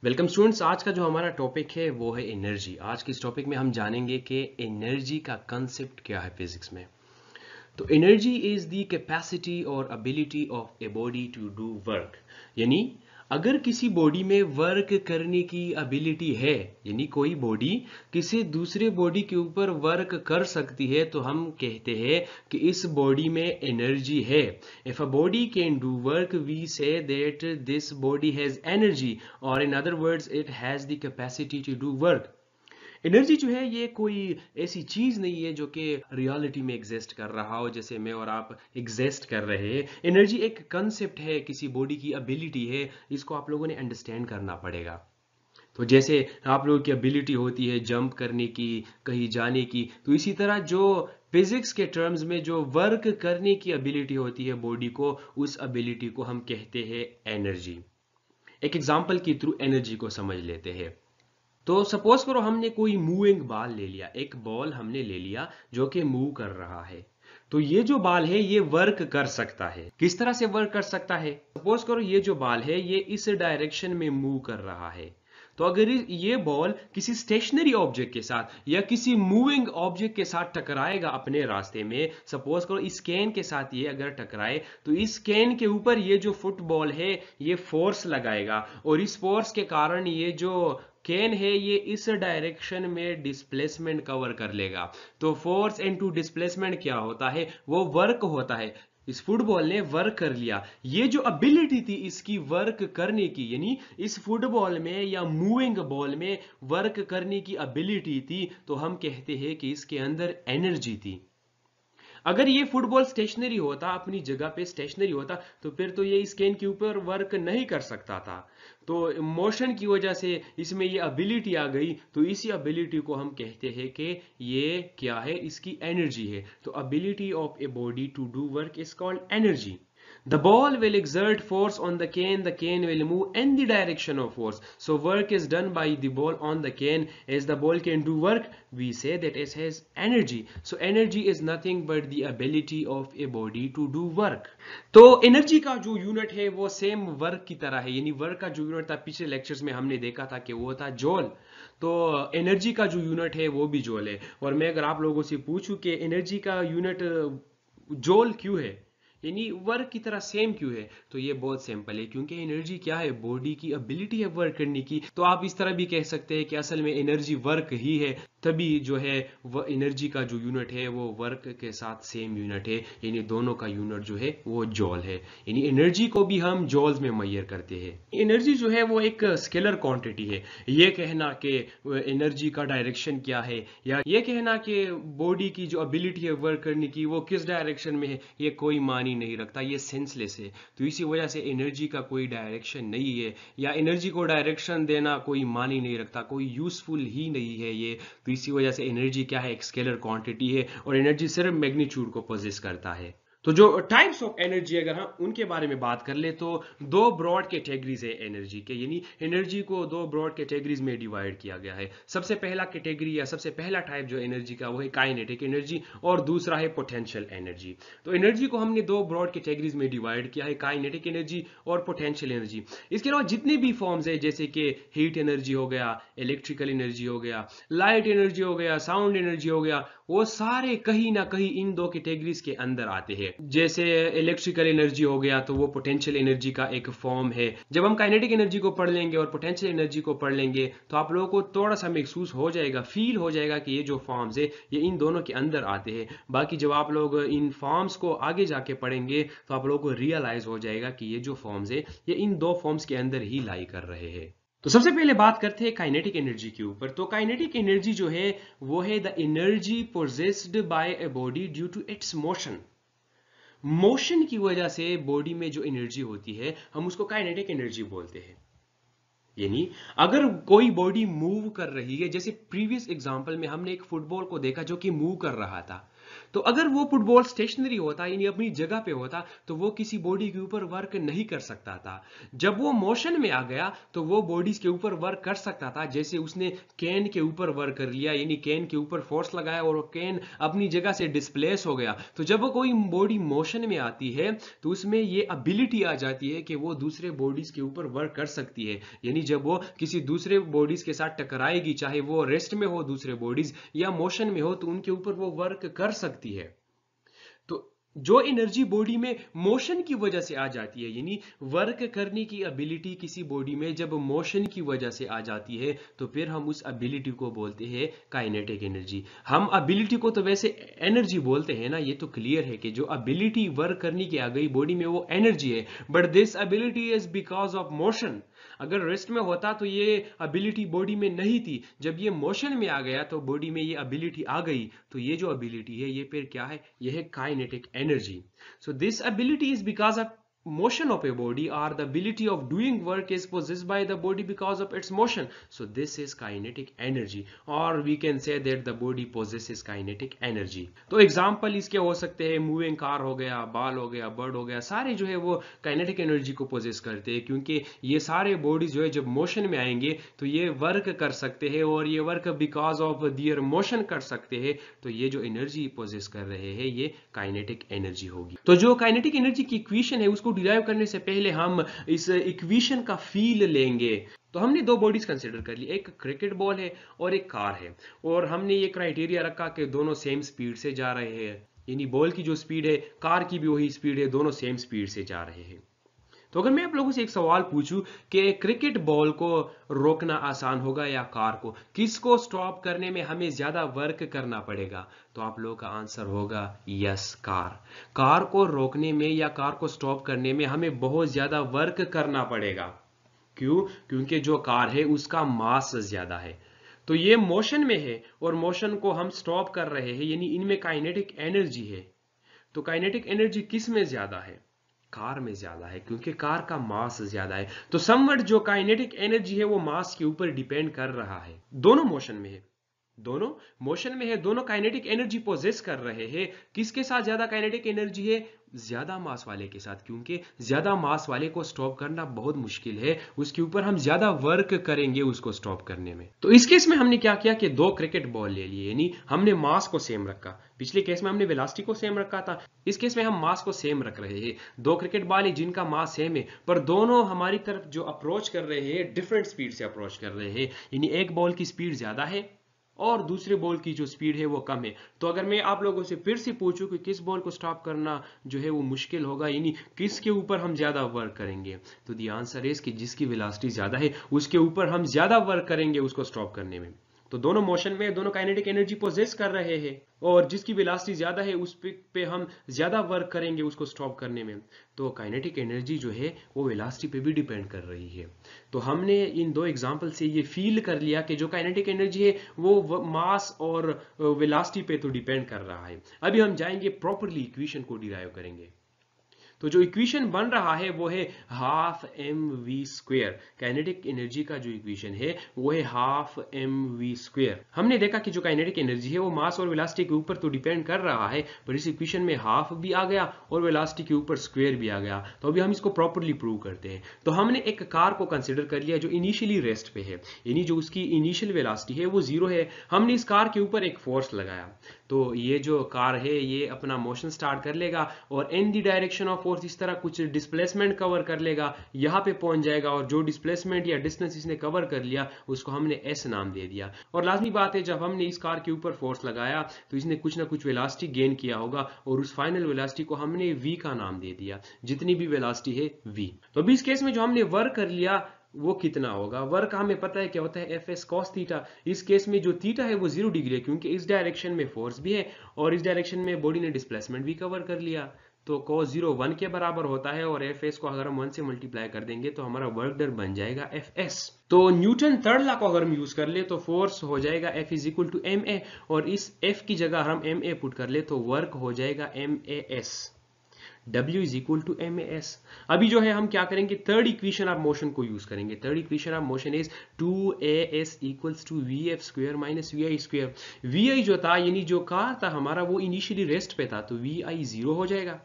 Welcome students. आज का जो हमारा टॉपिक है वो है एनर्जी। आज के इस टॉपिक में हम जानेंगे कि एनर्जी का कंसेप्ट क्या है फिजिक्स में। तो एनर्जी इज द कैपेसिटी और ability of a body to do work. यानी अगर किसी बॉडी में वर्क करने की एबिलिटी है, यानी कोई बॉडी किसी दूसरे बॉडी के ऊपर वर्क कर सकती है, तो हम कहते हैं कि इस बॉडी में एनर्जी है। If a body can do work we say that this body has energy, और in other words it has the capacity to do work. Energy जो है ये कोई ऐसी चीज नहीं है जो कि रियलिटी में एग्जिस्ट कर रहा हो, जैसे मैं और आप एग्जिस्ट कर रहे हैं। एनर्जी एक कंसेप्ट है, किसी बॉडी की एबिलिटी है। इसको आप लोगों ने अंडरस्टैंड करना पड़ेगा। तो जैसे आप लोगों की एबिलिटी होती है जंप करने की, कहीं जाने की, तो इसी तरह जो फिजिक्स के टर्म्स में जो वर्क करने की एबिलिटी होती है बॉडी को, उस एबिलिटी को हम कहते हैं एनर्जी। एक एग्जांपल के थ्रू एनर्जी को समझ लेते हैं। तो सपोज करो हमने कोई मूविंग बॉल ले लिया, एक बॉल हमने ले लिया जो कि मूव कर रहा है। तो ये जो बॉल है ये वर्क कर सकता है। किस तरह से वर्क कर सकता है? सपोज करो ये जो बॉल है ये इस डायरेक्शन में मूव कर रहा है। तो अगर ये बॉल किसी स्टेशनरी ऑब्जेक्ट के साथ या किसी मूविंग ऑब्जेक्ट के साथ टकराएगा अपने रास्ते में, सपोज करो इस कैन के साथ ये अगर टकराए, तो इस कैन के ऊपर ये जो फुटबॉल है ये फोर्स लगाएगा, और इस फोर्स के कारण ये जो कैन है ये इस डायरेक्शन में डिस्प्लेसमेंट कवर कर लेगा। तो फोर्स इनटू डिस्प्लेसमेंट क्या होता है? वो वर्क होता है। इस फुटबॉल ने वर्क कर लिया। ये जो एबिलिटी थी इसकी वर्क करने की, यानी इस फुटबॉल में या मूविंग बॉल में वर्क करने की एबिलिटी थी, तो हम कहते हैं कि इसके अंदर एनर्जी थी। अगर ये फुटबॉल स्टेशनरी होता, अपनी जगह पे स्टेशनरी होता, तो फिर तो ये इस कैन के ऊपर वर्क नहीं कर सकता था। तो मोशन की वजह से इसमें ये एबिलिटी आ गई, तो इसी एबिलिटी को हम कहते हैं कि ये क्या है, इसकी एनर्जी है। तो ability of a body to do work is called energy. The ball will exert force on the cane will move in the direction of force. So work is done by the ball on the cane. As the ball can do work, we say that it has energy. So energy is nothing but the ability of a body to do work. तो energy का जो unit है वो same work की तरह है, यानी work का जो यूनिट था पिछले लेक्चर्स में हमने देखा था कि वो था जॉल। तो एनर्जी का जो यूनिट है वो भी जॉल है। और मैं अगर आप लोगों से पूछूं कि एनर्जी का यूनिट जॉल क्यों है, यानी वर्क की तरह सेम क्यों है, तो ये बहुत सिंपल है, क्योंकि एनर्जी क्या है, बॉडी की एबिलिटी है वर्क करने की। तो आप इस तरह भी कह सकते हैं कि असल में एनर्जी वर्क ही है, तभी जो है वो एनर्जी का जो यूनिट है वो वर्क के साथ सेम यूनिट है, यानी दोनों का यूनिट जो है वो जॉल है। यानी एनर्जी को भी हम जॉल्स में मेजर करते हैं। एनर्जी जो है वो एक स्केलर क्वांटिटी है। ये कहना कि एनर्जी का डायरेक्शन क्या है, या ये कहना कि बॉडी की जो एबिलिटी है वर्क करने की वो किस डायरेक्शन में है, ये कोई मानी नहीं रखता, ये सेंसलेस है। तो इसी वजह से एनर्जी का कोई डायरेक्शन नहीं है, या एनर्जी को डायरेक्शन देना कोई मानी नहीं रखता, कोई यूजफुल ही नहीं है ये। तो इसी वजह से एनर्जी क्या है, एक स्केलर क्वांटिटी है, और एनर्जी सिर्फ मैग्नीट्यूड को पोजेस करता है। तो जो टाइप्स ऑफ एनर्जी अगर हम उनके बारे में बात कर ले, तो दो ब्रॉड कैटेगरीज है एनर्जी के, यानी एनर्जी को दो ब्रॉड कैटेगरीज में डिवाइड किया गया है। सबसे पहला कैटेगरी या सबसे पहला टाइप जो एनर्जी का वो है काइनेटिक एनर्जी, और दूसरा है पोटेंशियल एनर्जी। तो एनर्जी को हमने दो ब्रॉड कैटेगरीज में डिवाइड किया है, काइनेटिक एनर्जी और पोटेंशियल एनर्जी। इसके अलावा जितने भी फॉर्म्स है, जैसे कि हीट एनर्जी हो गया, इलेक्ट्रिकल एनर्जी हो गया, लाइट एनर्जी हो गया, साउंड एनर्जी हो गया, वो सारे कहीं ना कहीं इन दो कैटेगरीज के अंदर आते हैं। जैसे इलेक्ट्रिकल एनर्जी हो गया तो वो पोटेंशियल एनर्जी का एक फॉर्म है। जब हम काइनेटिक एनर्जी को पढ़ लेंगे और पोटेंशियल एनर्जी को पढ़ लेंगे, तो आप लोगों को थोड़ा सा महसूस हो जाएगा, फील हो जाएगा कि ये जो फॉर्म्स है ये इन दोनों के अंदर आते हैं। बाकी जब आप लोग इन फॉर्म्स को आगे जाके पढ़ेंगे तो आप लोगों को रियलाइज हो जाएगा कि ये जो फॉर्म्स है ये इन दो फॉर्म्स के अंदर ही लाई कर रहे हैं। तो सबसे पहले बात करते हैं काइनेटिक एनर्जी के ऊपर। तो काइनेटिक एनर्जी जो है वो है the energy possessed by a body due to its motion. Motion की वजह से बॉडी में जो एनर्जी होती है हम उसको काइनेटिक एनर्जी बोलते हैं। यानी अगर कोई बॉडी मूव कर रही है, जैसे प्रीवियस एग्जांपल में हमने एक फुटबॉल को देखा जो कि मूव कर रहा था, तो अगर वो फुटबॉल स्टेशनरी होता यानी अपनी जगह पे होता तो वो किसी बॉडी के ऊपर वर्क नहीं कर सकता था। जब वो मोशन में आ गया तो वो बॉडीज के ऊपर वर्क कर सकता था। जैसे उसने कैन के ऊपर वर्क कर लिया यानी कैन के ऊपर फोर्स लगाया और कैन अपनी जगह से डिस्प्लेस हो गया। तो जब वो कोई बॉडी मोशन में आती है तो उसमें ये एबिलिटी आ जाती है कि वो दूसरे बॉडीज के ऊपर वर्क कर सकती है। यानी जब वो किसी दूसरे बॉडीज के साथ टकराएगी, चाहे वो रेस्ट में हो दूसरे बॉडीज या मोशन में हो, तो उनके ऊपर वो वर्क कर सकती है। तो जो एनर्जी बॉडी में मोशन की वजह से आ जाती है यानी वर्क करने की एबिलिटी किसी बॉडी में जब मोशन की वजह से आ जाती है तो फिर हम उस एबिलिटी को बोलते हैं काइनेटिक एनर्जी। हम एबिलिटी को तो वैसे एनर्जी बोलते हैं ना, ये तो क्लियर है कि जो एबिलिटी वर्क करने की आ गई बॉडी में वो एनर्जी है, but this ability is because of motion. अगर रेस्ट में होता तो ये एबिलिटी बॉडी में नहीं थी, जब ये मोशन में आ गया तो बॉडी में ये एबिलिटी आ गई। तो ये जो एबिलिटी है ये फिर क्या है, ये है kinetic energy. So this ability is because of motion of a body, or the ability of doing work is possessed by the body because of its motion. So this is kinetic energy, or we can say that the body possesses kinetic energy. तो example इसके हो सकते हैं moving car हो गया, बाल हो गया, बर्ड हो गया, सारे जो है वो काइनेटिक एनर्जी को पोजेस करते हैं, क्योंकि ये सारे बॉडीज जो है जब मोशन में आएंगे तो ये वर्क कर सकते हैं और ये work because of their motion कर सकते हैं। तो ये जो एनर्जी पोजेस कर रहे हैं ये काइनेटिक एनर्जी होगी। तो जो काइनेटिक एनर्जी की इक्वेशन है उसको डिराइव करने से पहले हम इस इक्वेशन का फील लेंगे। तो हमने दो बॉडीज कंसीडर कर ली, एक क्रिकेट बॉल है और एक कार है, और हमने ये क्राइटेरिया रखा कि दोनों सेम स्पीड से जा रहे हैं, यानी बॉल की जो स्पीड है कार की भी वही स्पीड है, दोनों सेम स्पीड से जा रहे हैं। तो अगर मैं आप लोगों से एक सवाल पूछूं कि क्रिकेट बॉल को रोकना आसान होगा या कार को, किसको स्टॉप करने में हमें ज्यादा वर्क करना पड़ेगा, तो आप लोगों का आंसर होगा यस, कार। कार को रोकने में या कार को स्टॉप करने में हमें बहुत ज्यादा वर्क करना पड़ेगा। क्यों? क्योंकि जो कार है उसका मास ज्यादा है, तो ये मोशन में है और मोशन को हम स्टॉप कर रहे हैं, यानी इनमें काइनेटिक एनर्जी है। तो काइनेटिक एनर्जी किस में ज्यादा है? कार में ज्यादा है, क्योंकि कार का मास ज्यादा है। तो समवट जो काइनेटिक एनर्जी है वो मास के ऊपर डिपेंड कर रहा है। दोनों मोशन में है, दोनों मोशन में है, दोनों काइनेटिक एनर्जी पोजेस कर रहे हैं। किसके साथ ज्यादा काइनेटिक एनर्जी है? ज्यादा मास वाले के साथ, क्योंकि ज्यादा मास वाले को स्टॉप करना बहुत मुश्किल है, उसके ऊपर हम ज्यादा वर्क करेंगे उसको स्टॉप करने में। तो इस केस में हमने क्या किया कि दो क्रिकेट बॉल ले लिए, यानी हमने मास को सेम रखा। पिछले केस में हमने वेलोसिटी को सेम रखा था, इस केस में हम मास को सेम रख रहे हैं। दो क्रिकेट बॉल है जिनका मास सेम है, पर दोनों हमारी तरफ जो अप्रोच कर रहे हैं डिफरेंट स्पीड से अप्रोच कर रहे हैं, यानी एक बॉल की स्पीड ज्यादा है और दूसरे बॉल की जो स्पीड है वो कम है। तो अगर मैं आप लोगों से फिर से पूछूं कि किस बॉल को स्टॉप करना जो है वो मुश्किल होगा, यानी किसके ऊपर हम ज्यादा वर्क करेंगे, तो द आंसर इज कि जिसकी वेलोसिटी ज्यादा है उसके ऊपर हम ज्यादा वर्क करेंगे उसको स्टॉप करने में। तो दोनों मोशन में, दोनों काइनेटिक एनर्जी पोजेस कर रहे हैं, और जिसकी वेलोसिटी ज्यादा है उस पे हम ज्यादा वर्क करेंगे उसको स्टॉप करने में। तो काइनेटिक एनर्जी जो है वो वेलोसिटी पे भी डिपेंड कर रही है। तो हमने इन दो एग्जांपल से ये फील कर लिया कि जो काइनेटिक एनर्जी है वो मास और वेलोसिटी पे तो डिपेंड कर रहा है। अभी हम जाएंगे प्रॉपरली इक्वेशन को डिराइव करेंगे। तो जो इक्वेशन बन रहा है वो है half m v square. Kinetic energy का जो इक्वेशन है वो है हाफ एम वी स्क्वेयर। हमने देखा कि जो काइनेटिक एनर्जी है वो मास और वेलोसिटी के ऊपर तो डिपेंड कर रहा है, पर इस इक्वेशन में हाफ भी आ गया और वेलोसिटी के ऊपर स्क्वेयर भी आ गया। तो अभी हम इसको प्रॉपरली प्रूव करते हैं। तो हमने एक कार को कंसिडर कर लिया जो इनिशियली रेस्ट पे है, यानी जो उसकी इनिशियल वेलोसिटी है वो 0 है। हमने इस कार के ऊपर एक फोर्स लगाया, तो ये जो कार है ये अपना मोशन स्टार्ट कर लेगा और इन द डायरेक्शन ऑफ फोर्स इस तरह कुछ डिस्प्लेसमेंट कवर कर लेगा, यहाँ पे पहुंच जाएगा, और जो डिस्प्लेसमेंट या डिस्टेंस इसने कवर कर लिया उसको हमने एस नाम दे दिया। और लाजमी बात है जब हमने इस कार के ऊपर फोर्स लगाया तो इसने कुछ ना कुछ वेलोसिटी गेन किया होगा, और उस फाइनल वेलोसिटी को हमने वी का नाम दे दिया, जितनी भी वेलोसिटी है वी। तो अभी इस केस में जो हमने वर्क कर लिया वो कितना होगा? वर्क हमें पता है क्या होता है, एफ एस कॉस थीटा। इस केस में जो थीटा है वो 0 डिग्री है, क्योंकि इस डायरेक्शन में फोर्स भी है और इस डायरेक्शन में बॉडी ने डिस्प्लेसमेंट भी कवर कर लिया। तो cos 0 1 के बराबर होता है, और एफ एस को अगर हम 1 से मल्टीप्लाई कर देंगे तो हमारा वर्क डन बन जाएगा एफ एस। तो न्यूटन थर्ड लॉ को अगर हम यूज कर ले तो फोर्स हो जाएगा F is equal to m a, और इस एफ की जगह हम एम ए पुट कर ले तो वर्क हो जाएगा m a s. W is equal to m a s. अभी जो है हम क्या करेंगे, थर्ड इक्वेशन ऑफ मोशन को यूज करेंगे। Third equation of motion is 2as equals to vf square minus vi square. vi जो था यानी जो कार था हमारा वो इनिशियली रेस्ट पे था, तो vi 0 हो जाएगा,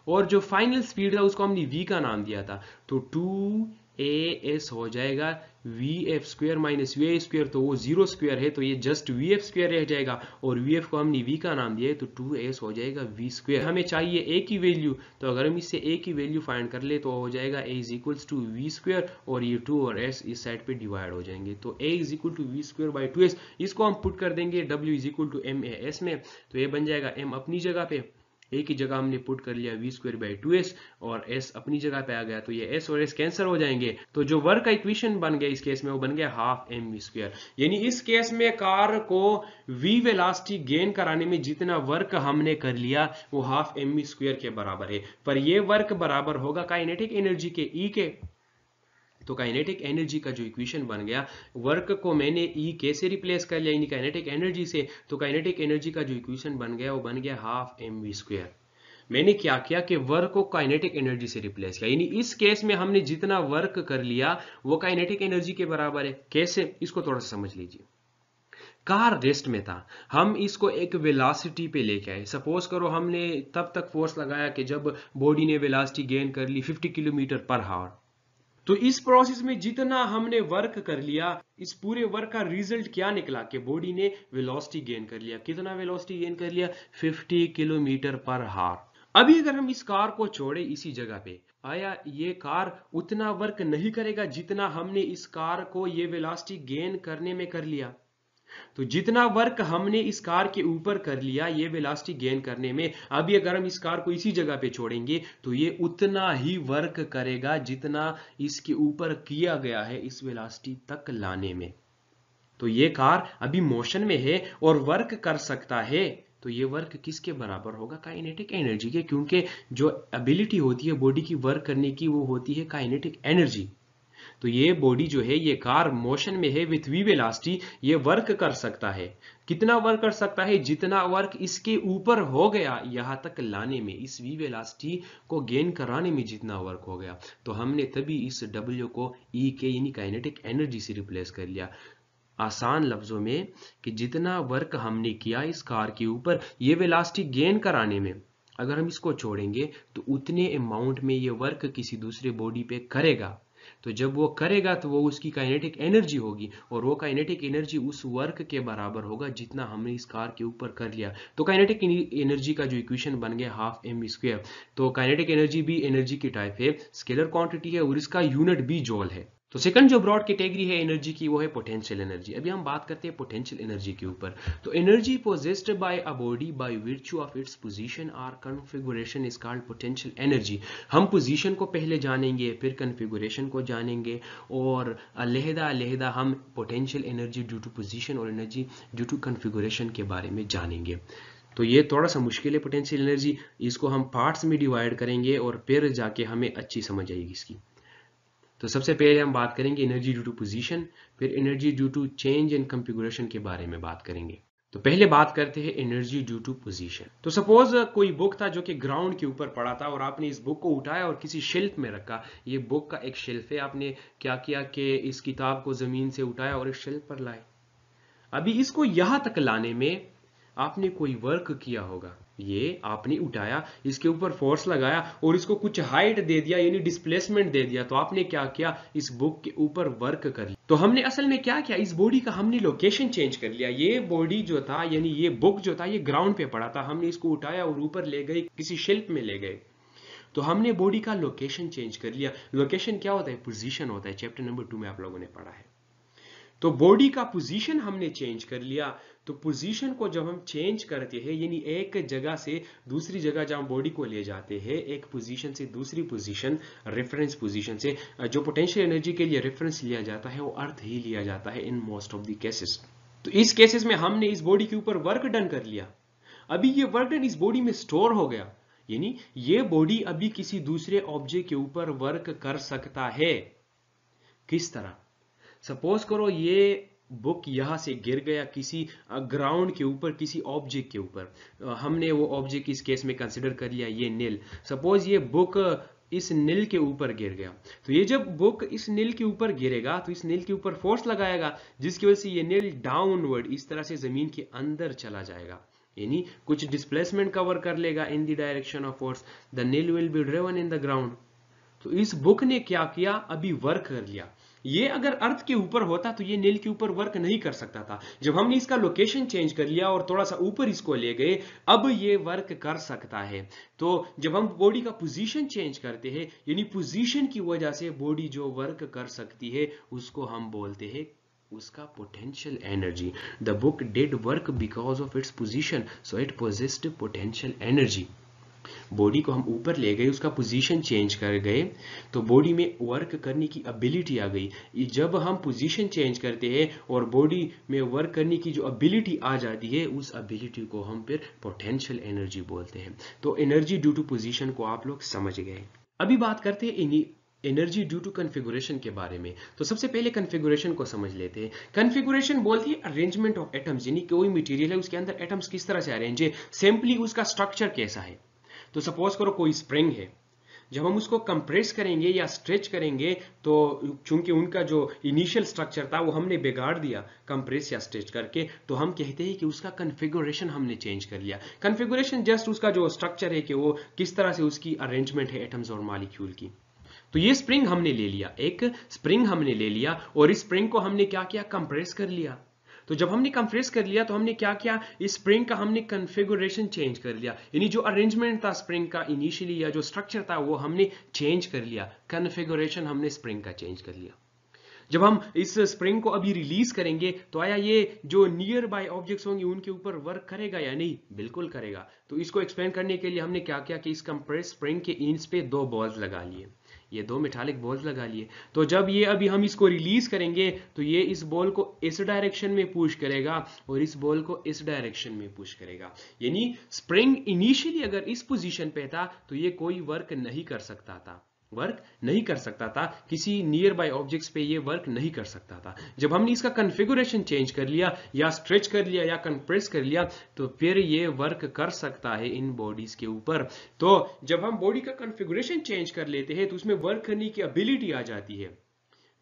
और जो फाइनल स्पीड था उसको हमने v का नाम दिया था, तो 2as हो जाएगा vf square minus vi square, तो वो 0 स्क्वायर है तो ये जस्ट vf स्क्वायर रह जाएगा, और vf को हमने v का नाम दिया है तो 2as हो जाएगा v स्क्वायर। हमें चाहिए a की वैल्यू, तो अगर हम इससे a की वैल्यू फाइंड कर ले तो हो जाएगा a is equals to v square, और ये 2 और s इस साइड पे डिवाइड हो जाएंगे, तो a is equal to v square by 2s। इसको हम पुट कर देंगे w is equal to m a s में, तो ये बन जाएगा m अपनी जगह पे, a की जगह हमने पुट कर लिया v स्क्वायर बाई 2s, और s अपनी जगह पे आ गया, तो ये s और s कैंसिल हो जाएंगे, तो जो वर्क का इक्वेशन बन गया इस केस में वो बन गया हाफ एम वी स्क्वायर। यानी इस केस में कार को v वेलोसिटी गेन कराने में जितना वर्क हमने कर लिया वो हाफ एम वी स्क्वायर के बराबर है, पर ये वर्क बराबर होगा काइनेटिक एनर्जी के E के। तो काइनेटिक एनर्जी का जो इक्वेशन बन गया, वर्क को मैंने ई के से रिप्लेस कर लिया यानी काइनेटिक एनर्जी से, तो काइनेटिक एनर्जी का जो इक्वेशन बन गया वो बन गया हाफ एम वी स्क्वायर। मैंने क्या किया कि वर्क को काइनेटिक एनर्जी से रिप्लेस किया, यानी इस केस में हमने जितना वर्क कर लिया वो काइनेटिक एनर्जी के बराबर है। कैसे, इसको थोड़ा सा समझ लीजिए। कार रेस्ट में था, हम इसको एक वेलोसिटी पे लेके आए। सपोज करो हमने तब तक फोर्स लगाया कि जब बॉडी ने वेलोसिटी गेन कर ली 50 किलोमीटर पर आवर, तो इस प्रोसेस में जितना हमने वर्क कर लिया, इस पूरे वर्क का रिजल्ट क्या निकला कि बॉडी ने वेलोसिटी गेन कर लिया। कितना वेलोसिटी गेन कर लिया, 50 किलोमीटर पर आवर। अभी अगर हम इस कार को छोड़े इसी जगह पे, आया ये कार उतना वर्क नहीं करेगा जितना हमने इस कार को ये वेलोसिटी गेन करने में कर लिया। तो जितना वर्क हमने इस कार के ऊपर कर लिया ये वेलोसिटी गेन करने में, अभी अगर हम इस कार को इसी जगह पे छोड़ेंगे तो ये उतना ही वर्क करेगा जितना इसके ऊपर किया गया है इस वेलोसिटी तक लाने में। तो ये कार अभी मोशन में है और वर्क कर सकता है, तो ये वर्क किसके बराबर होगा, काइनेटिक एनर्जी के, क्योंकि जो एबिलिटी होती है बॉडी की वर्क करने की वो होती है काइनेटिक एनर्जी। तो ये बॉडी जो है, ये कार मोशन में है विथ वी वेलोसिटी, ये वर्क कर सकता है। कितना वर्क कर सकता है, जितना वर्क इसके ऊपर हो गया यहां तक लाने में, इस वी वेलोसिटी को गेन कराने में जितना वर्क हो गया, तो हमने तभी इस W को E के यानी काइनेटिक एनर्जी से रिप्लेस कर लिया। आसान लफ्जों में कि जितना वर्क हमने किया इस कार के ऊपर ये वेलोसिटी गेन कराने में, अगर हम इसको छोड़ेंगे तो उतने अमाउंट में ये वर्क किसी दूसरे बॉडी पे करेगा। तो जब वो करेगा तो वो उसकी काइनेटिक एनर्जी होगी, और वो काइनेटिक एनर्जी उस वर्क के बराबर होगा जितना हमने इस कार के ऊपर कर लिया। तो काइनेटिक एनर्जी का जो इक्वेशन बन गया हाफ एम स्क्वायर। तो काइनेटिक एनर्जी भी एनर्जी की टाइप है, स्केलर क्वांटिटी है, और इसका यूनिट भी जॉल है। तो सेकंड जो ब्रॉड कैटेगरी है एनर्जी की वो है पोटेंशियल एनर्जी। अभी हम बात करते हैं पोटेंशियल एनर्जी के ऊपर। तो energy possessed by a body by virtue of its position और configuration is called potential energy. हम पोजीशन को पहले जानेंगे, फिर कॉन्फ़िगरेशन को जानेंगे, और अलहदा हम potential energy due to position और एनर्जी ड्यू टू कॉन्फ़िगरेशन के बारे में जानेंगे। तो ये थोड़ा सा मुश्किल है पोटेंशियल एनर्जी, इसको हम पार्ट्स में डिवाइड करेंगे और फिर जाके हमें अच्छी समझ आएगी इसकी। तो सबसे पहले हम बात करेंगे एनर्जी ड्यू टू पोजीशन, फिर energy due to change in configuration के बारे में बात करेंगे। तो पहले बात करते हैं एनर्जी ड्यू टू पोजीशन। तो सपोज कोई बुक था जो कि ग्राउंड के ऊपर पड़ा था, और आपने इस बुक को उठाया और किसी शेल्फ में रखा। ये बुक का एक शेल्फ है, आपने क्या किया कि इस किताब को जमीन से उठाया और इस शेल्फ पर लाए। अभी इसको यहां तक लाने में आपने कोई वर्क किया होगा, ये आपने उठाया, इसके ऊपर फोर्स लगाया और इसको कुछ हाइट दे दिया यानी डिस्प्लेसमेंट दे दिया। तो आपने क्या किया, इस बुक के ऊपर वर्क कर लिया। तो हमने असल में क्या किया, इस बॉडी का हमने लोकेशन चेंज कर लिया। ये बॉडी जो था यानी ये बुक जो था ये ग्राउंड पे पड़ा था, हमने इसको उठाया और ऊपर ले गए, किसी शेल्फ में ले गए। तो हमने बॉडी का लोकेशन चेंज कर लिया। लोकेशन क्या होता है, पोजीशन होता है, चैप्टर नंबर 2 में आप लोगों ने पढ़ा है। तो बॉडी का पोजीशन हमने चेंज कर लिया। तो पोजीशन को जब हम चेंज करते हैं यानी एक जगह से दूसरी जगह जब हम बॉडी को ले जाते हैं, एक पोजीशन से दूसरी पोजीशन, रेफरेंस पोजीशन से, जो पोटेंशियल एनर्जी के लिए रेफरेंस लिया जाता है वो अर्थ ही लिया जाता है in most of the cases. तो इस केसेस में हमने इस बॉडी के ऊपर वर्क डन कर लिया। अभी ये वर्क डन इस बॉडी में स्टोर हो गया, यानी ये बॉडी अभी किसी दूसरे ऑब्जेक्ट के ऊपर वर्क कर सकता है। किस तरह, सपोज करो ये बुक यहाँ से गिर गया किसी ग्राउंड के ऊपर, किसी ऑब्जेक्ट के ऊपर, हमने वो ऑब्जेक्ट इस केस में कंसिडर कर लिया ये नील, सपोज ये बुक इस नील के ऊपर गिर गया, तो ये जब बुक इस नील के ऊपर गिरेगा तो इस नील के ऊपर फोर्स लगाएगा, जिसकी वजह से ये नील डाउनवर्ड इस तरह से जमीन के अंदर चला जाएगा, यानी कुछ डिस्प्लेसमेंट कवर कर लेगा in the direction of force, the nail will be driven in the ground. तो इस बुक ने क्या किया, अभी वर्क कर लिया। ये अगर अर्थ के ऊपर होता तो ये नील के ऊपर वर्क नहीं कर सकता था। जब हमने इसका लोकेशन चेंज कर लिया और थोड़ा सा ऊपर इसको ले गए, अब ये वर्क कर सकता है। तो जब हम बॉडी का पोजीशन चेंज करते हैं, यानी पोजीशन की वजह से बॉडी जो वर्क कर सकती है, उसको हम बोलते हैं उसका potential energy. The book did work because of its position, so it possessed potential energy. Body को हम ऊपर ले गए, उसका पोजीशन चेंज कर गए, तो बॉडी में वर्क करने की एबिलिटी आ गई। जब हम पोजीशन चेंज करते हैं और बॉडी में वर्क करने की जो एबिलिटी आ जाती है, उस एबिलिटी को हम फिर पोटेंशियल एनर्जी बोलते हैं। तो एनर्जी ड्यू टू पोजीशन को आप लोग समझ गए। अभी बात करते हैं एनर्जी ड्यू टू कन्फिगुरेशन के बारे में। तो सबसे पहले कन्फिगुरेशन को समझ लेते हैं। कन्फिगुरेशन बोलती है अरेंजमेंट ऑफ एटम्स, यानी कोई मटेरियल है उसके अंदर एटम्स किस तरह से अरेंज है, सिंपली उसका स्ट्रक्चर कैसा है। तो सपोज करो कोई स्प्रिंग है, जब हम उसको कंप्रेस करेंगे या स्ट्रेच करेंगे, तो चूंकि उनका जो इनिशियल स्ट्रक्चर था वो हमने बिगाड़ दिया कंप्रेस या स्ट्रेच करके, तो हम कहते हैं कि उसका कन्फिगुरेशन हमने चेंज कर लिया। कन्फिगुरेशन जस्ट उसका जो स्ट्रक्चर है कि वो किस तरह से उसकी अरेंजमेंट है एटम्स और मॉलिक्यूल की। तो ये स्प्रिंग हमने ले लिया, एक स्प्रिंग हमने ले लिया और इस स्प्रिंग को हमने क्या किया, कंप्रेस कर लिया। तो जब हमने कंप्रेस कर लिया तो हमने क्या किया, इस स्प्रिंग का हमने कन्फिगुरेशन चेंज कर लिया, यानी जो अरेंजमेंट था स्प्रिंग का इनिशियली या जो स्ट्रक्चर था वो हमने चेंज कर लिया, कन्फिगुरेशन हमने स्प्रिंग का चेंज कर लिया। जब हम इस स्प्रिंग को अभी रिलीज करेंगे तो आया ये जो नियर बाय ऑब्जेक्ट्स होंगे उनके ऊपर वर्क करेगा या नहीं, बिल्कुल करेगा। तो इसको एक्सप्लेन करने के लिए हमने क्या किया कि इस कंप्रेस स्प्रिंग के इंच पे दो बॉल्स लगा लिए, ये दो मेटालिक बॉल्स लगा लिए। तो जब ये अभी हम इसको रिलीज करेंगे तो ये इस बॉल को इस डायरेक्शन में पुश करेगा और इस बॉल को इस डायरेक्शन में पुश करेगा, यानी स्प्रिंग इनिशियली अगर इस पोजीशन पे था तो ये कोई वर्क नहीं कर सकता था, किसी नियर बाय ऑब्जेक्ट्स पे ये वर्क नहीं कर सकता था। जब हमने इसका कन्फिगुरेशन चेंज कर लिया या स्ट्रेच कर लिया या कंप्रेस कर लिया, तो फिर ये वर्क कर सकता है इन बॉडीज के ऊपर। तो जब हम बॉडी का कन्फिगुरेशन चेंज कर लेते हैं तो उसमें वर्क करने की एबिलिटी आ जाती है।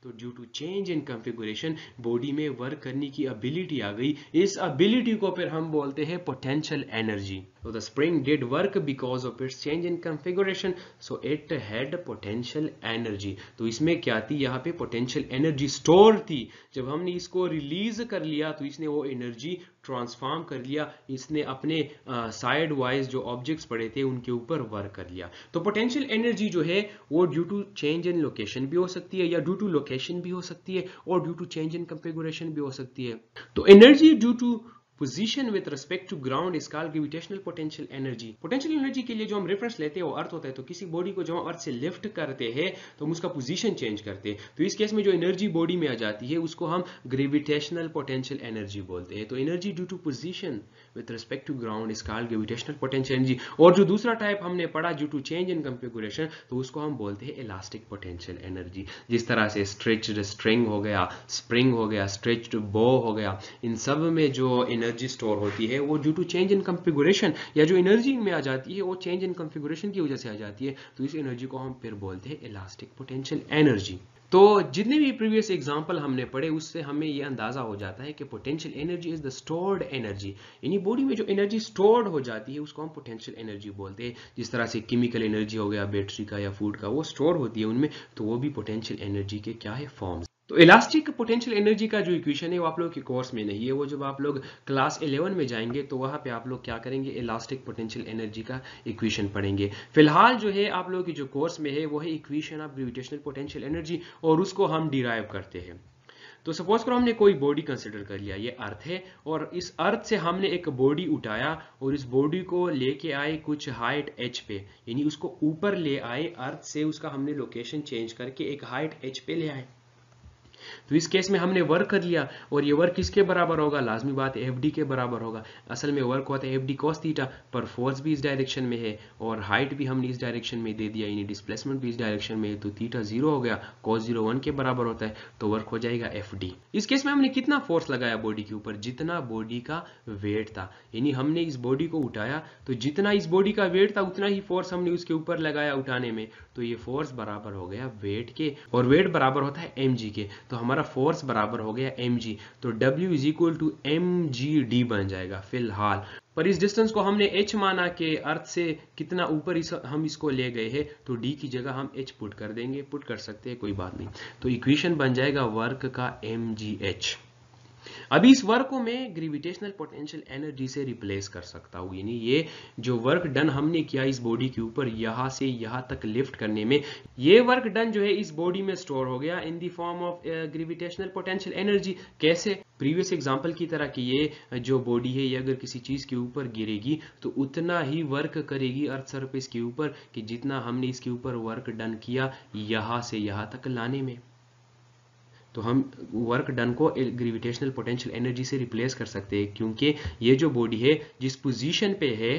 तो due to change in configuration body में वर्क करने की एबिलिटी आ गई, इस एबिलिटी को फिर हम बोलते हैं पोटेंशियल एनर्जी। तो the spring did work because of its change in configuration, so it had potential energy. तो इसमें क्या थी, यहाँ पे पोटेंशियल एनर्जी स्टोर थी। जब हमने इसको रिलीज कर लिया तो इसने वो एनर्जी ट्रांसफॉर्म कर लिया, इसने अपने साइड वाइज जो ऑब्जेक्ट्स पड़े थे उनके ऊपर वर्क कर लिया। तो पोटेंशियल एनर्जी जो है वो due to change in location भी हो सकती है या ड्यू टू लोकेशन भी हो सकती है और due to change in configuration भी हो सकती है। तो energy due to position with respect to ground is called gravitational potential energy. Potential energy के लिए जो हम रेफरेंस लेते हैं वो अर्थ होता है। तो किसी बॉडी को जब हम अर्थ से लिफ्ट करते हैं तो हम उसका पोजीशन चेंज करते हैं, तो इस केस में जो एनर्जी बॉडी में आ जाती है उसको हम ग्रेविटेशनल पोटेंशियल एनर्जी बोलते हैं। तो energy due to position with respect to ground is called gravitational potential energy. और जो दूसरा टाइप हमने पढ़ा due to change in configuration, तो उसको हम बोलते हैं इलास्टिक पोटेंशियल एनर्जी। जिस तरह से स्ट्रेच्ड स्ट्रिंग हो गया, स्प्रिंग हो गया, स्ट्रेच्ड बो हो गया, इन सब में जो एनर्जी स्टोर होती है वो due to change in configuration या जो एनर्जी में आ जाती है वो चेंज इन कॉन्फ़िगरेशन की वजह से आ जाती है। तो इस एनर्जी को हम फिर बोलते हैं इलास्टिक पोटेंशियल एनर्जी। तो जितने भी प्रीवियस एग्जांपल हमने पढ़े उससे हमें ये अंदाजा हो जाता है कि potential energy is the stored energy, यानी बॉडी में जो एनर्जी स्टोर्ड हो जाती है उसको हम पोटेंशियल एनर्जी बोलते हैं। जिस तरह से केमिकल एनर्जी हो गया, बैटरी का या फूड का, वो स्टोर होती है उनमें, तो वो भी पोटेंशियल एनर्जी के क्या है, फॉर्म्स। तो इलास्टिक पोटेंशियल एनर्जी का जो इक्वेशन है वो आप लोगों के कोर्स में नहीं है, वो जब आप लोग क्लास 11 में जाएंगे तो वहां पे आप लोग क्या करेंगे, इलास्टिक पोटेंशियल एनर्जी का इक्वेशन पढ़ेंगे। फिलहाल जो है आप लोगों की जो कोर्स में है वो है equation of gravitational potential energy और उसको हम डिराइव करते हैं। तो सपोज करो हमने कोई बॉडी कंसिडर कर लिया, ये अर्थ है और इस अर्थ से हमने एक बॉडी उठाया और इस बॉडी को लेके आए कुछ हाइट h पे, यानी उसको ऊपर ले आए अर्थ से, उसका हमने लोकेशन चेंज करके एक हाइट h पे ले आए। तो इस केस में हमने वर्क कर लिया और ये वर्क किसके बराबर होगा, लाजमी बात है एफ डी के बराबर होगा। असल में वर्क होता है एफ डी कॉस थीटा, पर फोर्स भी इस डायरेक्शन में है और हाइट भी हमने इस डायरेक्शन में दे दिया, यानी डिस्प्लेसमेंट भी इस डायरेक्शन में है, तो थीटा 0 हो गया, कॉस 0 1 के बराबर होता है, तो वर्क हो जाएगा एफ डी। इस केस में हमने कितना फोर्स लगाया बॉडी के ऊपर, जितना बॉडी का वेट था, यानी हमने इस बॉडी को उठाया तो जितना इस बॉडी का वेट था उतना ही फोर्स हमने उसके ऊपर लगाया उठाने में, तो ये फोर्स बराबर हो गया वेट के, और वेट बराबर होता है एम जी के, तो हमारा फोर्स बराबर हो गया mg, तो W is equal to mgd बन जाएगा फिलहाल। पर इस डिस्टेंस को हमने h माना कि अर्थ से कितना ऊपर हम इसको ले गए हैं, तो d की जगह हम h पुट कर देंगे, पुट कर सकते हैं कोई बात नहीं, तो इक्वेशन बन जाएगा वर्क का mgh। अभी इस वर्क को मैं ग्रेविटेशनल पोटेंशियल एनर्जी से रिप्लेस कर सकता हूँ, यानी ये जो वर्क डन हमने किया इस बॉडी के ऊपर यहाँ से यहाँ तक लिफ्ट करने में, ये वर्क डन जो है इस बॉडी में स्टोर हो गया in the form of gravitational potential energy. कैसे, प्रीवियस एग्जांपल की तरह कि ये जो बॉडी है ये अगर किसी चीज के ऊपर गिरेगी तो उतना ही वर्क करेगी अर्थ सरफेस के ऊपर कि जितना हमने इसके ऊपर वर्क डन किया यहाँ से यहाँ तक लाने में। तो हम वर्क डन को ग्रेविटेशनल पोटेंशियल एनर्जी से रिप्लेस कर सकते हैं, क्योंकि ये जो बॉडी है जिस पोजीशन पे है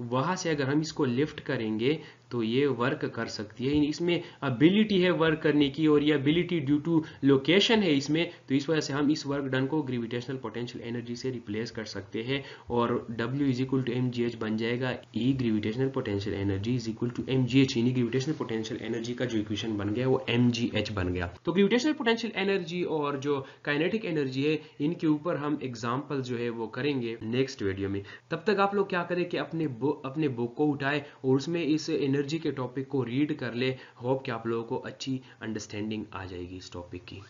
वहां से अगर हम इसको लिफ्ट करेंगे तो ये वर्क कर सकती है, इसमें एबिलिटी है वर्क करने की, और ये एबिलिटी ड्यू टू लोकेशन है इसमें, तो इस वजह से हम इस वर्क डन को ग्रेविटेशनल पोटेंशियल एनर्जी से रिप्लेस कर सकते हैं, और W is equal to mgh बन जाएगा, E gravitational potential energy is equal to mgh, यानी ग्रेविटेशनल पोटेंशियल एनर्जी का जो इक्वेशन बन गया वो mgh बन गया। तो ग्रेविटेशनल पोटेंशियल एनर्जी और जो काइनेटिक एनर्जी है इनके ऊपर हम एग्जाम्पल जो है वो करेंगे नेक्स्ट वीडियो में। तब तक आप लोग क्या करें कि अपने बुक को उठाए और उसमें इस एनर्जी के टॉपिक को रीड कर ले। होप कि आप लोगों को अच्छी अंडरस्टैंडिंग आ जाएगी इस टॉपिक की।